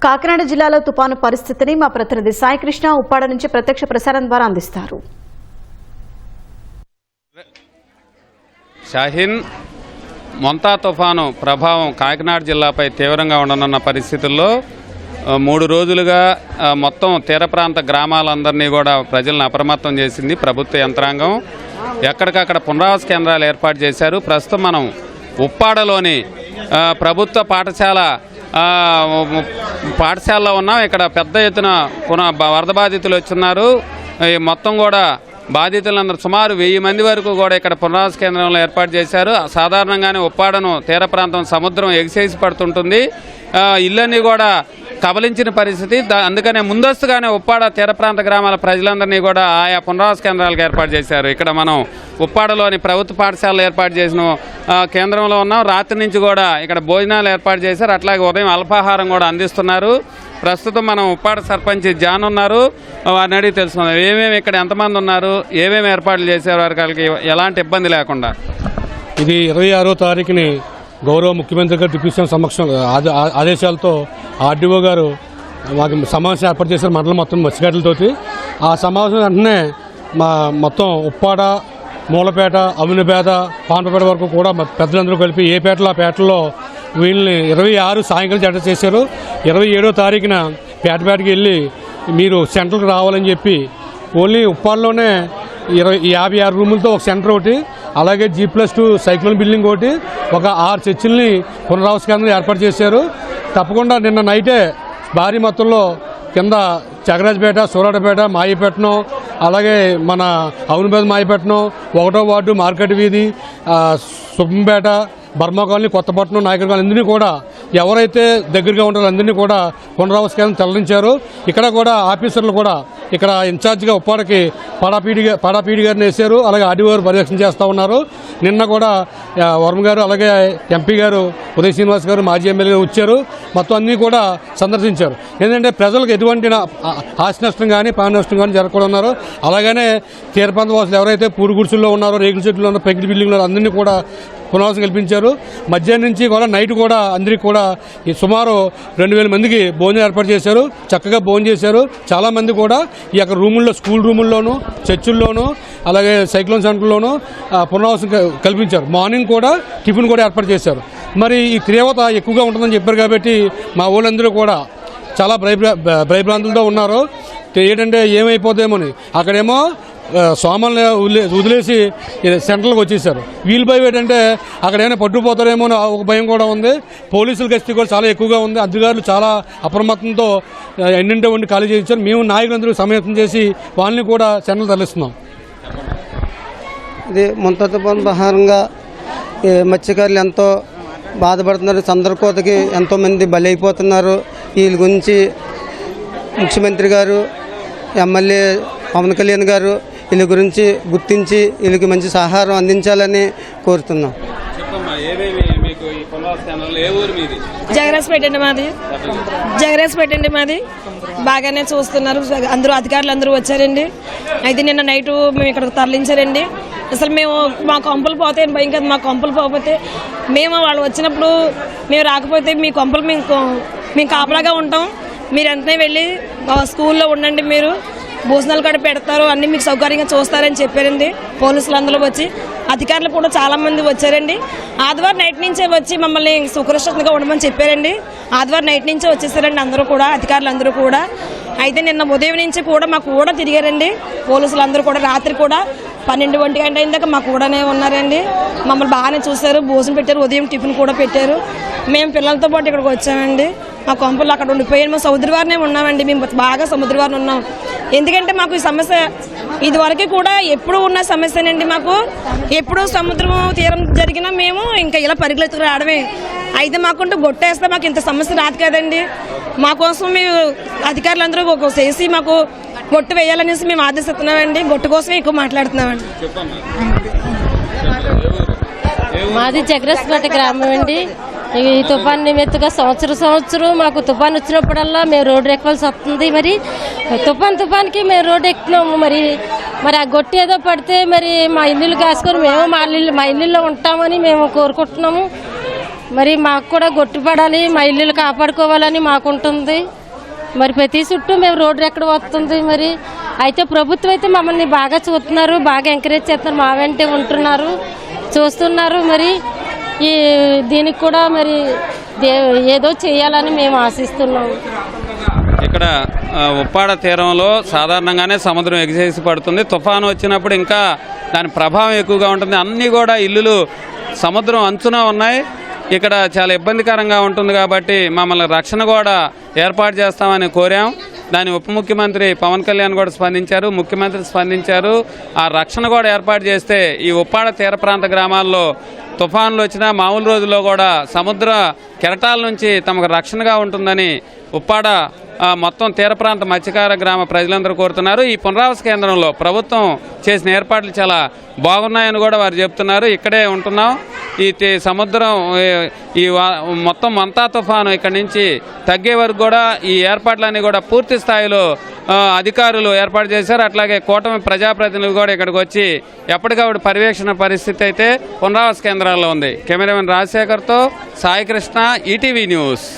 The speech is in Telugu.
కాకినాడ జిల్లాలో తుపాను పరిస్థితిని మా ప్రతినిధి సాయికృష్ణ ఉప్పాడ నుంచి ప్రత్యక్ష ప్రసారం ద్వారా అందిస్తారు. షాహీన్ మొంతా తుఫాను ప్రభావం కాకినాడ జిల్లాపై తీవ్రంగా ఉండనున్న పరిస్థితుల్లో 3 రోజులుగా మొత్తం తీర ప్రాంత గ్రామాలందరినీ కూడా ప్రజలను అప్రమత్తం చేసింది ప్రభుత్వ యంత్రాంగం. ఎక్కడికక్కడ పునరావాస కేంద్రాలు ఏర్పాటు చేశారు. ప్రస్తుతం మనం ఉప్పాడలోని ప్రభుత్వ పాఠశాలలో ఉన్నాం. ఇక్కడ పెద్ద ఎత్తున వరద బాధితులు వచ్చున్నారు. మొత్తం కూడా బాధితులందరూ సుమారు 1000 మంది వరకు కూడా ఇక్కడ పునరావాస కేంద్రంలో ఏర్పాటు చేశారు. సాధారణంగానే ఉప్పాడను తీర ప్రాంతం సముద్రం ఎగిసేసి పడుతుంటుంది. ఇళ్ళన్నీ కూడా కబలించిన పరిస్థితి. అందుకనే ముందస్తుగానే ఉప్పాడ తీర ప్రాంత గ్రామాల ప్రజలందరినీ కూడా ఆయా పునరావాస కేంద్రాలకు ఏర్పాటు చేశారు. ఇక్కడ మనం ఉప్పాడలోని ప్రభుత్వ పాఠశాలలో ఏర్పాటు చేసిన కేంద్రంలో ఉన్నాం. రాత్రి నుంచి కూడా ఇక్కడ భోజనాలు ఏర్పాటు చేశారు. అట్లాగే ఉదయం అల్పాహారం కూడా అందిస్తున్నారు. ప్రస్తుతం మనం ఉప్పాడ సర్పంచ్ జాన్ ఉన్నారు. వారిని అడిగి తెలుసుకుందాం. ఏమేమి ఇక్కడ ఎంతమంది ఉన్నారు, ఏమేమి ఏర్పాట్లు చేశారు, వారికి ఎలాంటి ఇబ్బంది లేకుండా? ఇది 26వ తారీఖుని గౌరవ ముఖ్యమంత్రి గారు డిప్యూషన్ సమక్షం ఆదేశాలతో ఆర్డీఓ గారు మాకు సమావేశం ఏర్పాటు చేశారు. మండలం మొత్తం మత్స్యకారులతోటి ఆ సమావేశం వెంటనే మొత్తం ఉప్పాడ, మూలపేట, అవినిపేట, పాంపపేట వరకు కూడా పెద్దలందరూ కలిపి ఏ పేటలో ఆ పేటలో వీళ్ళని 26 సాయంకాలం జత చేశారు. 27వ తారీఖున పేటకి వెళ్ళి మీరు సెంటర్కి రావాలని చెప్పి ఓన్లీ ఉప్పాడలోనే 56 రూములతో ఒక సెంటర్ ఒకటి, అలాగే G+2 సైక్లోన్ బిల్డింగ్ ఒకటి, ఒక 6 చర్చిల్ని పునరావాస కేంద్రం ఏర్పాటు చేశారు. తప్పకుండా నిన్న నైటే భారీ మొత్తంలో కింద చగరాజపేట, సూరాటపేట, మాయిపట్నం, అలాగే మన అవునుపేట, మాయిపట్నం, 1వ వార్డు, మార్కెట్ వీధి, సుబ్బంపేట, బర్మా కాలనీ, కొత్తపట్నం, నాయకుల కాలనీ అందరినీ కూడా ఎవరైతే దగ్గరగా ఉంటారో అందరినీ కూడా పునరావాస కేంద్రం తరలించారు. ఇక్కడ కూడా ఆఫీసర్లు కూడా ఇక్కడ ఇన్ఛార్జిగా ఉప్పాడకి పాడాపీడి గారిని వేశారు. అలాగే ఆర్డీఓ గారు పర్యవేక్షణ చేస్తూ ఉన్నారు. నిన్న కూడా వర్మ గారు, అలాగే ఎంపీ గారు ఉదయ్ శ్రీనివాస్ గారు, మాజీ ఎమ్మెల్యే వచ్చారు. మొత్తం అన్నీ కూడా సందర్శించారు. ఏంటంటే ప్రజలకు ఎటువంటి ఆస్తి నష్టం కానీ ప్రాణ నష్టం కానీ జరగకుండా ఉన్నారు. అలాగనే తీర ప్రాంత వాసులు ఎవరైతే పూరు గుడిసెల్లో ఉన్నారో, రేకుల చెట్లు ఉన్నారో, పెంకిటి బిల్డింగ్లో అందరినీ కూడా పునరావాసం కల్పించారు. మధ్యాహ్నం నుంచి కూడా నైట్ కూడా అందరికీ కూడా సుమారు 2000 మందికి భోజనం ఏర్పాటు చేశారు. చక్కగా భోజనం చేశారు. చాలామంది కూడా ఈ యొక్క రూముల్లో, స్కూల్ రూముల్లోనూ, చర్చిల్లోనూ, అలాగే సైక్లోన్ సెంటర్లోనూ పునరావాసం కల్పించారు. మార్నింగ్ కూడా టిఫిన్ కూడా ఏర్పాటు చేశారు. మరి ఈ తీవ్రత ఎక్కువగా ఉంటుందని చెప్పారు కాబట్టి మా ఊళ్ళందరూ కూడా చాలా భయభ్రాంతులతో ఉన్నారు. ఏంటంటే ఏమైపోతేమోని అక్కడేమో సోమల్ని వదిలేసి సెంటర్లకు వచ్చేసారు. వీళ్ళ భయం ఏంటంటే అక్కడ ఏమైనా పట్టుకుపోతారేమో అని ఒక భయం కూడా ఉంది. పోలీసుల గస్తీ కూడా చాలా ఎక్కువగా ఉంది. అధికారులు చాలా అప్రమత్తంతో ఎన్నింటి ఉండి ఖాళీ చేయించారు. మేము నాయకులందరూ సమయత్నం చేసి వాళ్ళని కూడా సెంటర్లు తరలిస్తున్నాం. ఇది మొంతా తుఫాను ప్రహారంగా మత్స్యకారులు ఎంతో బాధపడుతున్నారు. సందర్కోతకి ఎంతోమంది బలి అయిపోతున్నారు. వీళ్ళ గురించి ముఖ్యమంత్రి గారు, ఎమ్మెల్యే పవన్ కళ్యాణ్ గారు వీళ్ళ గురించి గుర్తించి వీళ్ళకి మంచి సహారం అందించాలని కోరుతున్నాం. జగరాజ్పేట అండి మాది. బాగానే చూస్తున్నారు. అందరూ అధికారులు అందరూ వచ్చారండి. అయితే నిన్న నైట్ మేము ఇక్కడ తరలించారండి. అసలు మేము మా కొంపలు పోతే భయం కదా. మా కొంపలు పోతే మేము వాళ్ళు వచ్చినప్పుడు మేము రాకపోతే మీ కొంపలు మేము కాపలాగా ఉంటాం. మీరు వెంటనే వెళ్ళి స్కూల్లో ఉండండి, మీరు భోజనాలు కూడా పెడతారు, అన్ని మీకు సౌకర్యంగా చూస్తారని చెప్పారండి. పోలీసులు అందరూ వచ్చి, అధికారులు కూడా చాలా మంది వచ్చారండి. ఆదివారం నైట్ నుంచే వచ్చి మమ్మల్ని సురక్షితంగా ఉండమని చెప్పారండి. ఆదివారం నైట్ నుంచే వచ్చేసారండి అందరూ కూడా, అధికారులు అందరూ కూడా. అయితే నిన్న ఉదయం నుంచి కూడా మాకు కూడా తిరిగారండి పోలీసులు అందరూ కూడా. రాత్రి కూడా 12-1 గంట అయిన దాకా మాకు కూడానే ఉన్నారండి. మమ్మల్ని బాగానే చూశారు, భోజనం పెట్టారు, ఉదయం టిఫిన్ కూడా పెట్టారు. మేము పిల్లలతో పాటు ఇక్కడికి వచ్చామండి. మా కొంపలు అక్కడ ఉండిపోయాను. మేము సముద్రవారినే ఉన్నామండి. మేము బాగా సముద్రవారిని ఉన్నాం. ఎందుకంటే మాకు ఈ సమస్య ఇదివరకు కూడా ఎప్పుడు ఉన్న సమస్యనండి. మాకు ఎప్పుడు సముద్రం తీరం జరిగినా మేము ఇంకా ఇలా పరిగెత్తుకు రావడమే. అయితే మాకుంటూ గొట్టేస్తే మాకు ఇంత సమస్య రాదు కదండి. మా కోసం మేము అధికారులందరూ చేసి మాకు గొట్టు వేయాలనేసి మేము ఆదేశిస్తున్నామండి. గొట్టు కోసమే ఎక్కువ మాట్లాడుతున్నామండి. మాది జగరాజ్పేట గ్రామం అండి. ఈ తుఫాన్ నిమిత్తగా సంవత్సరం మాకు తుఫాన్ వచ్చినప్పుడల్లా మేము రోడ్డు ఎక్కవలసి వస్తుంది. మరి తుఫాన్కి మేము రోడ్డు ఎక్కుతున్నాము. మరి ఆ గొట్టి ఏదో పడితే మరి మా ఇల్లు కాసుకొని మేము మా ఇల్లులో ఉంటామని మేము కోరుకుంటున్నాము. మరి మాకు కూడా గొట్టుపడాలి, మా ఇల్లులు కాపాడుకోవాలని మాకుంటుంది. మరి ప్రతి చుట్టూ మేము రోడ్డు ఎక్కడ వస్తుంది. మరి అయితే ప్రభుత్వం అయితే మమ్మల్ని బాగా చూస్తున్నారు, బాగా ఎంకరేజ్ చేస్తున్నారు, మా వెంటే ఉంటున్నారు, చూస్తున్నారు. మరి ఈ దీనికి కూడా మరి ఏదో చేయాలని మేము ఆశిస్తున్నాము. ఇక్కడ ఉప్పాడ తీరంలో సాధారణంగానే సముద్రం ఎగిసేసి పడుతుంది. తుఫాను వచ్చినప్పుడు ఇంకా దాని ప్రభావం ఎక్కువగా ఉంటుంది. అన్నీ కూడా ఇల్లులు సముద్రం అంచున ఉన్నాయి. ఇక్కడ చాలా ఇబ్బందికరంగా ఉంటుంది కాబట్టి మమ్మల్ని రక్షణ కూడా ఏర్పాటు చేస్తామని కోరాం. దాని ఉప ముఖ్యమంత్రి పవన్ కళ్యాణ్ కూడా స్పందించారు, ముఖ్యమంత్రి స్పందించారు. ఆ రక్షణ కూడా ఏర్పాటు చేస్తే ఈ ఉప్పాడ తీర ప్రాంత గ్రామాల్లో తుఫాన్లు వచ్చినా మామూలు రోజుల్లో కూడా సముద్ర కెరటాల నుంచి తమకు రక్షణగా ఉంటుందని ఉప్పాడ మొత్తం తీర ప్రాంత మత్స్యకార గ్రామ ప్రజలందరూ కోరుతున్నారు. ఈ పునరావాస కేంద్రంలో ప్రభుత్వం చేసిన ఏర్పాట్లు చాలా బాగున్నాయని కూడా వారు చెప్తున్నారు. ఇక్కడే ఉంటున్నాం. ఈ సముద్రం ఈ మొత్తం మంతా తుఫాను ఇక్కడి నుంచి తగ్గే వరకు కూడా ఈ ఏర్పాట్లన్నీ కూడా పూర్తి స్థాయిలో అధికారులు ఏర్పాటు చేశారు. అట్లాగే కూటమి ప్రజాప్రతినిధులు కూడా ఇక్కడికి వచ్చి ఎప్పటికప్పుడు పర్యవేక్షణ పరిస్థితి అయితే పునరావాస కేంద్రాల్లో ఉంది. కెమెరామెన్ రాజశేఖర్తో సాయి కృష్ణ, ఈటీవీ న్యూస్.